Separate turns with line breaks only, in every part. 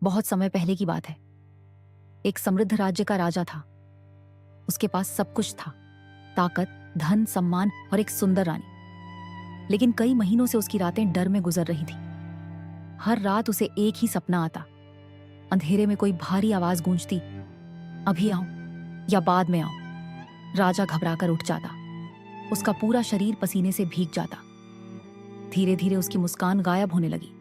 बहुत समय पहले की बात है। एक समृद्ध राज्य का राजा था। उसके पास सब कुछ था, ताकत, धन, सम्मान और एक सुंदर रानी। लेकिन कई महीनों से उसकी रातें डर में गुजर रही थी। हर रात उसे एक ही सपना आता। अंधेरे में कोई भारी आवाज गूंजती, अभी आऊं या बाद में आऊं। राजा घबराकर उठ जाता। उसका पूरा शरीर पसीने से भीग जाता। धीरे धीरे उसकी मुस्कान गायब होने लगी।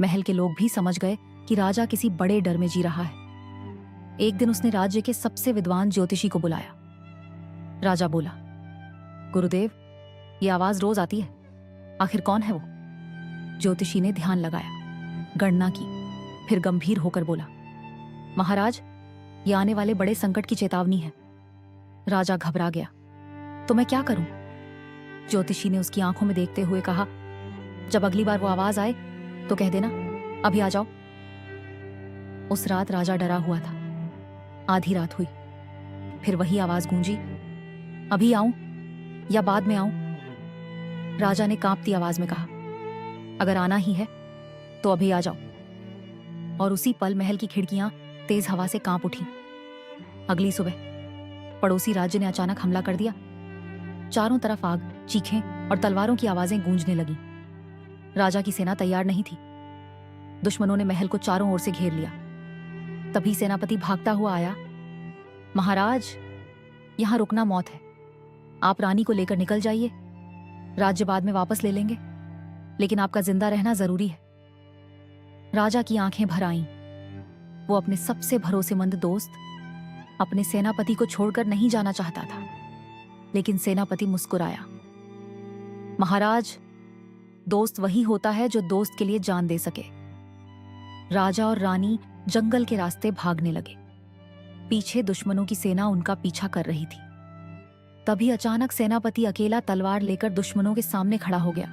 महल के लोग भी समझ गए कि राजा किसी बड़े डर में जी रहा है। एक दिन उसने राज्य के सबसे विद्वान ज्योतिषी को बुलाया। राजा बोला, गुरुदेव, ये आवाज रोज आती है, आखिर कौन है वो? ज्योतिषी ने ध्यान लगाया, गणना की, फिर गंभीर होकर बोला, महाराज, ये आने वाले बड़े संकट की चेतावनी है। राजा घबरा गया। तो मैं क्या करूं? ज्योतिषी ने उसकी आंखों में देखते हुए कहा, जब अगली बार वो आवाज आए तो कह देना, अभी आ जाओ। उस रात राजा डरा हुआ था। आधी रात हुई, फिर वही आवाज गूंजी, अभी आऊं या बाद में आऊं? राजा ने कांपती आवाज में कहा, अगर आना ही है तो अभी आ जाओ। और उसी पल महल की खिड़कियां तेज हवा से कांप उठी। अगली सुबह पड़ोसी राज्य ने अचानक हमला कर दिया। चारों तरफ आग, चीखें और तलवारों की आवाजें गूंजने लगी। राजा की सेना तैयार नहीं थी। दुश्मनों ने महल को चारों ओर से घेर लिया। तभी सेनापति भागता हुआ आया, महाराज, यहां रुकना मौत है। आप रानी को लेकर निकल जाइए, राज्य बाद में वापस ले लेंगे, लेकिन आपका जिंदा रहना जरूरी है। राजा की आंखें भर आईं। वो अपने सबसे भरोसेमंद दोस्त, अपने सेनापति को छोड़कर नहीं जाना चाहता था। लेकिन सेनापति मुस्कुराया, महाराज, दोस्त वही होता है जो दोस्त के लिए जान दे सके। राजा और रानी जंगल के रास्ते भागने लगे। पीछे दुश्मनों की सेना उनका पीछा कर रही थी। तभी अचानक सेनापति अकेला तलवार लेकर दुश्मनों के सामने खड़ा हो गया।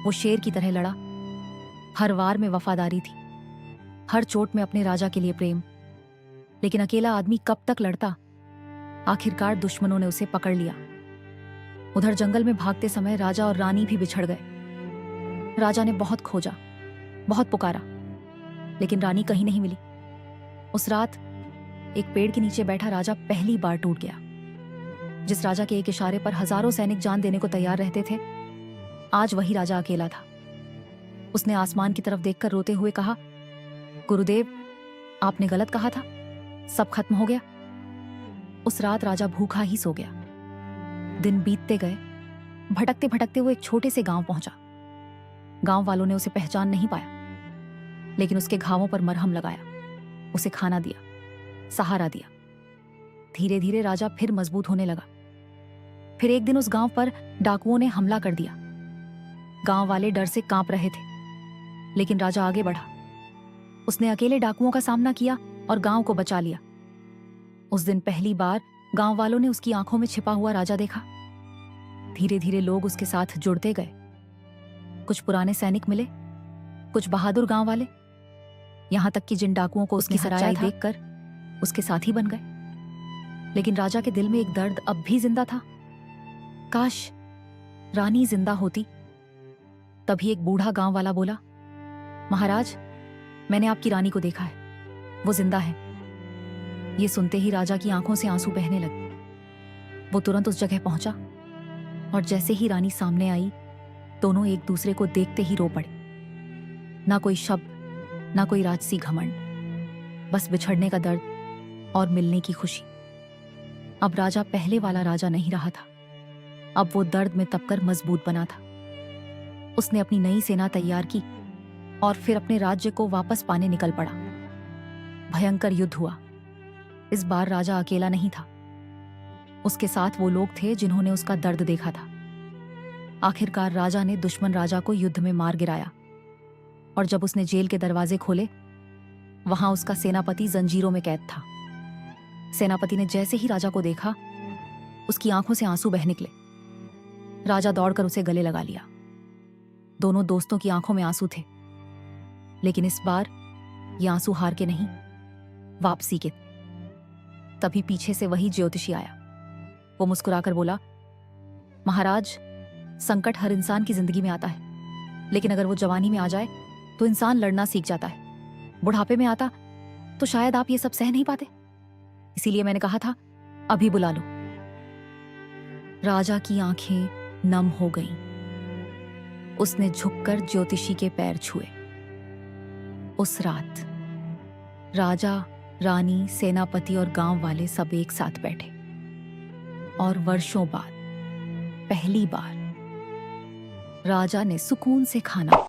वो शेर की तरह लड़ा। हर वार में वफादारी थी, हर चोट में अपने राजा के लिए प्रेम। लेकिन अकेला आदमी कब तक लड़ता? आखिरकार दुश्मनों ने उसे पकड़ लिया। उधर जंगल में भागते समय राजा और रानी भी बिछड़ गए। राजा ने बहुत खोजा, बहुत पुकारा, लेकिन रानी कहीं नहीं मिली। उस रात एक पेड़ के नीचे बैठा राजा पहली बार टूट गया। जिस राजा के एक इशारे पर हजारों सैनिक जान देने को तैयार रहते थे, आज वही राजा अकेला था। उसने आसमान की तरफ देखकर रोते हुए कहा, गुरुदेव, आपने गलत कहा था, सब खत्म हो गया। उस रात राजा भूखा ही सो गया। दिन बीतते गए। भटकते भटकते वो एक छोटे से गांव पहुंचा। गांव वालों ने उसे पहचान नहीं पाया, लेकिन उसके घावों पर मरहम लगाया, उसे खाना दिया, सहारा दिया। धीरे धीरे राजा फिर मजबूत होने लगा। फिर एक दिन उस गांव पर डाकुओं ने हमला कर दिया। गांव वाले डर से कांप रहे थे, लेकिन राजा आगे बढ़ा। उसने अकेले डाकुओं का सामना किया और गांव को बचा लिया। उस दिन पहली बार गांव वालों ने उसकी आंखों में छिपा हुआ राजा देखा। धीरे धीरे लोग उसके साथ जुड़ते गए। कुछ पुराने सैनिक मिले, कुछ बहादुर गांव वाले, यहां तक कि जिन डाकुओं को उसकी सच्चाई देखकर उसके साथी बन गए। लेकिन राजा के दिल में एक दर्द अब भी जिंदा था। काश रानी जिंदा होती। तभी एक बूढ़ा गांव वाला बोला, महाराज, मैंने आपकी रानी को देखा है, वो जिंदा है। ये सुनते ही राजा की आंखों से आंसू बहने लगे। वो तुरंत उस जगह पहुंचा और जैसे ही रानी सामने आई, दोनों एक दूसरे को देखते ही रो पड़े। ना कोई शब्द, ना कोई राजसी घमंड, बस बिछड़ने का दर्द और मिलने की खुशी। अब राजा पहले वाला राजा नहीं रहा था। अब वो दर्द में तपकर मजबूत बना था। उसने अपनी नई सेना तैयार की और फिर अपने राज्य को वापस पाने निकल पड़ा। भयंकर युद्ध हुआ। इस बार राजा अकेला नहीं था। उसके साथ वो लोग थे जिन्होंने उसका दर्द देखा था। आखिरकार राजा ने दुश्मन राजा को युद्ध में मार गिराया और जब उसने जेल के दरवाजे खोले, वहां उसका सेनापति जंजीरों में कैद था। सेनापति ने जैसे ही राजा को देखा, उसकी आंखों से आंसू बह निकले। राजा दौड़कर उसे गले लगा लिया। दोनों दोस्तों की आंखों में आंसू थे, लेकिन इस बार ये आंसू हार के नहीं, वापसी के। तभी पीछे से वही ज्योतिषी आया। वो मुस्कुराकर बोला, महाराज, संकट हर इंसान की जिंदगी में आता है, लेकिन अगर वो जवानी में आ जाए तो इंसान लड़ना सीख जाता है। बुढ़ापे में आता तो शायद आप ये सब सह नहीं पाते। इसीलिए मैंने कहा था अभी बुला लो। राजा की आंखें नम हो गईं। उसने झुककर ज्योतिषी के पैर छुए। उस रात राजा, रानी, सेनापति और गांव वाले सब एक साथ बैठे और वर्षों बाद पहली बार राजा ने सुकून से खाना